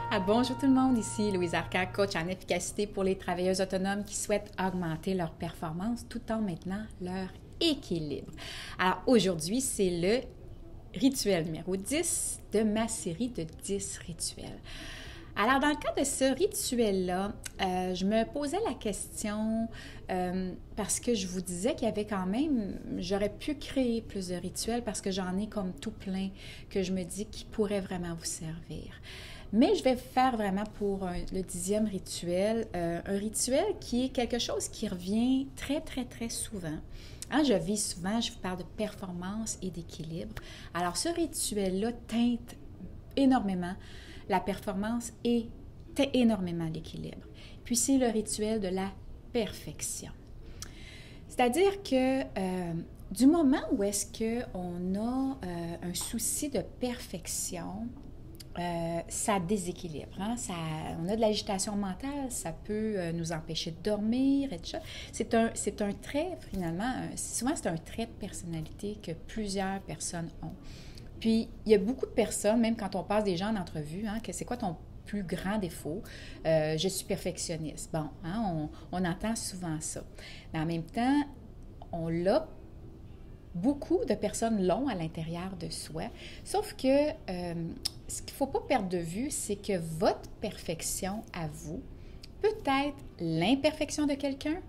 Ah, bonjour tout le monde, ici Louise Arcand, coach en efficacité pour les travailleuses autonomes qui souhaitent augmenter leur performance tout en maintenant leur équilibre. Alors aujourd'hui, c'est le rituel numéro 10 de ma série de 10 rituels. Alors, dans le cas de ce rituel-là, je me posais la question parce que je vous disais qu'il y avait quand même, j'aurais pu créer plus de rituels parce que j'en ai comme tout plein que je me dis qui pourraient vraiment vous servir. Mais je vais faire vraiment pour le 10e rituel, un rituel qui est quelque chose qui revient très, très, très souvent. Hein, je vis souvent, je vous parle de performance et d'équilibre. Alors, ce rituel-là teinte énormément la performance et énormément l'équilibre. Puis, c'est le rituel de la perfection. C'est-à-dire que du moment où est-ce qu'on a un souci de perfection, ça déséquilibre. Hein? On a de l'agitation mentale, ça peut nous empêcher de dormir, etc. C'est un trait, finalement, souvent c'est un trait de personnalité que plusieurs personnes ont. Puis, il y a beaucoup de personnes, même quand on passe des gens en entrevue, hein, que c'est quoi ton plus grand défaut? Je suis perfectionniste. Bon, hein, on entend souvent ça. Mais en même temps, on l'a. Beaucoup de personnes l'ont à l'intérieur de soi, sauf que ce qu'il ne faut pas perdre de vue, c'est que votre perfection à vous peut être l'imperfection de quelqu'un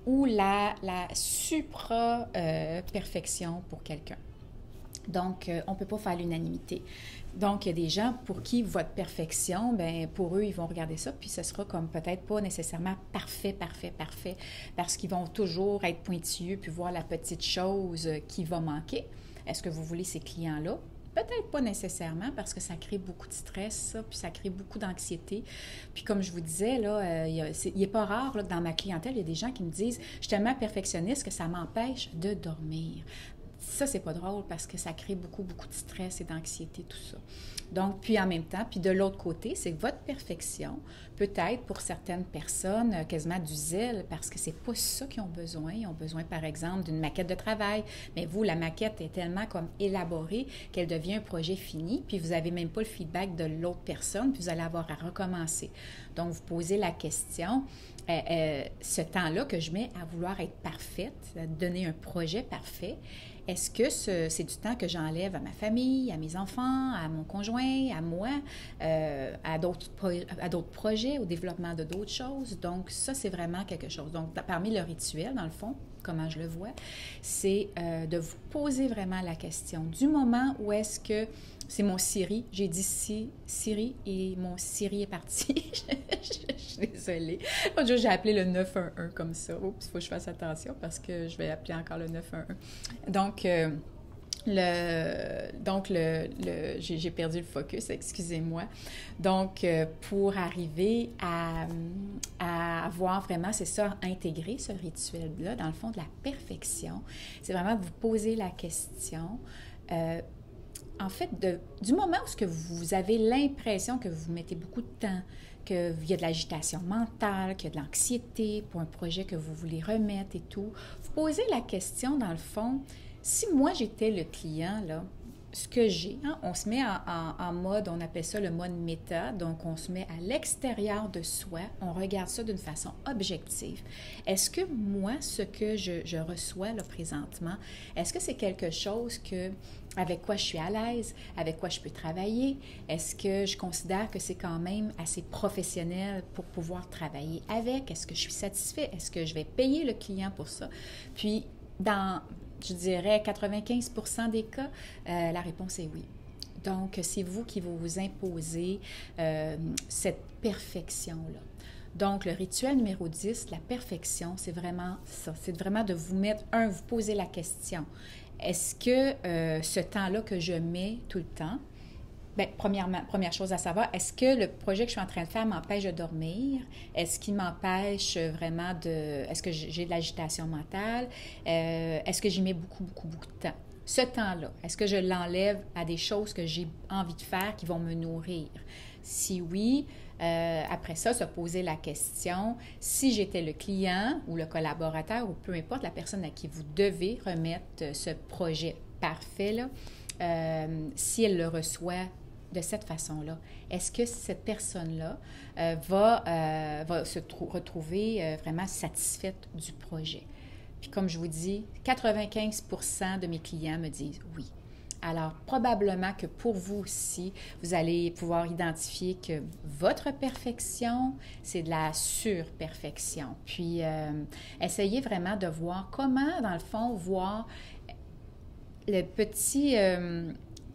ou la supra-perfection pour quelqu'un. Donc, on ne peut pas faire l'unanimité. Donc, il y a des gens pour qui votre perfection, bien, pour eux, ils vont regarder ça, puis ce sera comme peut-être pas nécessairement parfait, parce qu'ils vont toujours être pointilleux puis voir la petite chose qui va manquer. Est-ce que vous voulez ces clients-là? Peut-être pas nécessairement, parce que ça crée beaucoup de stress, ça, puis ça crée beaucoup d'anxiété. Puis comme je vous disais, là, il n'est pas rare là, que dans ma clientèle, il y a des gens qui me disent « Je suis tellement perfectionniste que ça m'empêche de dormir ». Ça, c'est pas drôle parce que ça crée beaucoup de stress et d'anxiété, tout ça. Donc, puis en même temps, puis de l'autre côté, c'est que votre perfection peut être pour certaines personnes quasiment du zèle parce que c'est pas ça qu'ils ont besoin. Ils ont besoin, par exemple, d'une maquette de travail. Mais vous, la maquette est tellement comme élaborée qu'elle devient un projet fini, puis vous n'avez même pas le feedback de l'autre personne, puis vous allez avoir à recommencer. Donc, vous posez la question, ce temps-là que je mets à vouloir être parfaite, à donner un projet parfait, est-ce que c'est du temps que j'enlève à ma famille, à mes enfants, à mon conjoint, à moi, à d'autres projets, au développement de d'autres choses? Donc, ça, c'est vraiment quelque chose. Donc, parmi le rituel, dans le fond, comment je le vois, c'est de vous poser vraiment la question du moment où est-ce que c'est mon Siri, j'ai dit Siri et mon Siri est parti. Je suis désolée. L'autre jour, j'ai appelé le 911 comme ça. Oups, il faut que je fasse attention parce que je vais appeler encore le 911. Donc, j'ai perdu le focus, excusez-moi. Donc, pour arriver à avoir vraiment, c'est ça, intégrer ce rituel-là, dans le fond, de la perfection, c'est vraiment vous poser la question. En fait, du moment où vous avez l'impression que vous mettez beaucoup de temps, qu'il y a de l'agitation mentale, qu'il y a de l'anxiété pour un projet que vous voulez remettre et tout, vous posez la question, dans le fond, si moi j'étais le client, là, ce que j'ai, hein, on se met en mode, on appelle ça le mode méta, donc on se met à l'extérieur de soi, on regarde ça d'une façon objective. Est-ce que moi, ce que je reçois là, présentement, est-ce que c'est quelque chose avec quoi je suis à l'aise, avec quoi je peux travailler? Est-ce que je considère que c'est quand même assez professionnel pour pouvoir travailler avec? Est-ce que je suis satisfait? Est-ce que je vais payer le client pour ça? Puis, je dirais 95% des cas, la réponse est oui. Donc, c'est vous qui vous imposez cette perfection-là. Donc, le rituel numéro 10, la perfection, c'est vraiment ça. C'est vraiment de vous mettre, vous poser la question. Est-ce que ce temps-là que je mets tout le temps, bien, première chose à savoir, est-ce que le projet que je suis en train de faire m'empêche de dormir? Est-ce qu'il m'empêche vraiment est-ce que j'ai de l'agitation mentale? Est-ce que j'y mets beaucoup de temps? Ce temps-là, est-ce que je l'enlève à des choses que j'ai envie de faire qui vont me nourrir? Si oui, après ça, se poser la question, si j'étais le client ou le collaborateur ou peu importe la personne à qui vous devez remettre ce projet parfait, là, si elle le reçoit de cette façon-là? Est-ce que cette personne-là va se retrouver vraiment satisfaite du projet? Puis comme je vous dis, 95% de mes clients me disent oui. Alors, probablement que pour vous aussi, vous allez pouvoir identifier que votre perfection, c'est de la surperfection. Puis, essayez vraiment de voir comment, dans le fond, voir le petit...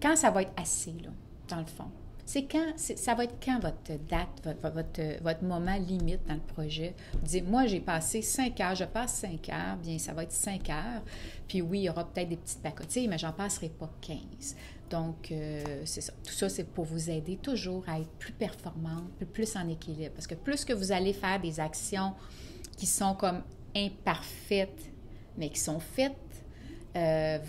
quand ça va être assez, là, dans le fond. Ça va être quand votre date, votre moment limite dans le projet? Vous dites, moi, j'ai passé 5 heures, je passe 5 heures, bien, ça va être 5 heures. Puis oui, il y aura peut-être des petites pacotilles, mais j'en passerai pas 15. Donc, c'est ça. Tout ça, c'est pour vous aider toujours à être plus performante, plus en équilibre. Parce que plus que vous allez faire des actions qui sont comme imparfaites, mais qui sont faites,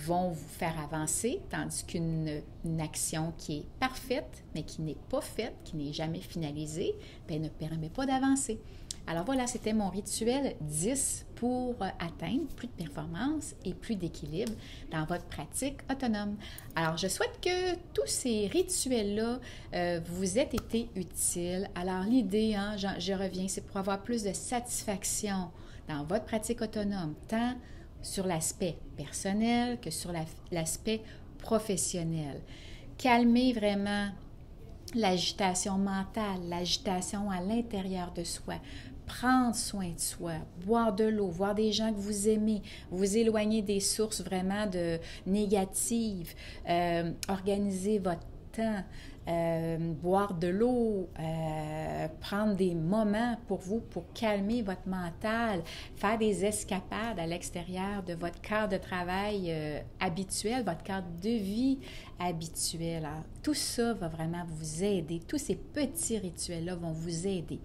vont vous faire avancer, tandis qu'une action qui est parfaite, mais qui n'est pas faite, qui n'est jamais finalisée, bien, ne permet pas d'avancer. Alors voilà, c'était mon rituel 10 pour atteindre plus de performance et plus d'équilibre dans votre pratique autonome. Alors, je souhaite que tous ces rituels-là vous aient été utiles. Alors, l'idée, hein, je reviens, c'est pour avoir plus de satisfaction dans votre pratique autonome, tant sur l'aspect personnel que sur l'aspect professionnel. Calmer vraiment l'agitation mentale, l'agitation à l'intérieur de soi, prendre soin de soi, boire de l'eau, voir des gens que vous aimez, vous éloigner des sources vraiment négatives, organiser votre temps, boire de l'eau, prendre des moments pour vous, pour calmer votre mental, faire des escapades à l'extérieur de votre cadre de travail habituel, votre cadre de vie habituel. Alors, tout ça va vraiment vous aider. Tous ces petits rituels-là vont vous aider.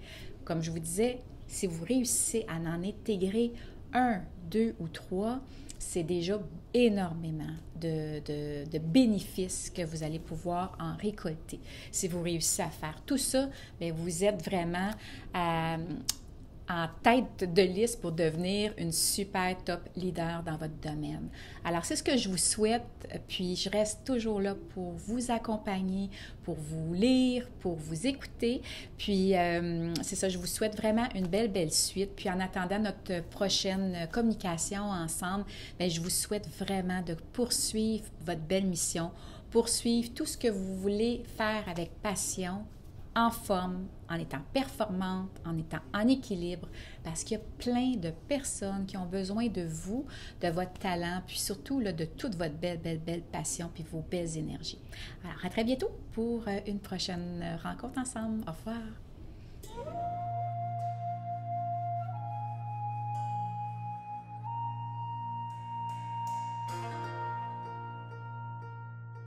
Comme je vous disais, si vous réussissez à en intégrer 1, 2 ou 3, c'est déjà énormément de bénéfices que vous allez pouvoir en récolter. Si vous réussissez à faire tout ça, bien, vous êtes vraiment en tête de liste pour devenir une super top leader dans votre domaine. Alors, c'est ce que je vous souhaite, puis je reste toujours là pour vous accompagner, pour vous lire, pour vous écouter, puis c'est ça, je vous souhaite vraiment une belle suite, puis en attendant notre prochaine communication ensemble, bien, je vous souhaite vraiment de poursuivre votre belle mission, poursuivre tout ce que vous voulez faire avec passion, en forme, en étant performante, en étant en équilibre, parce qu'il y a plein de personnes qui ont besoin de vous, de votre talent, puis surtout là, de toute votre belle passion, puis vos belles énergies. Alors, à très bientôt pour une prochaine rencontre ensemble. Au revoir.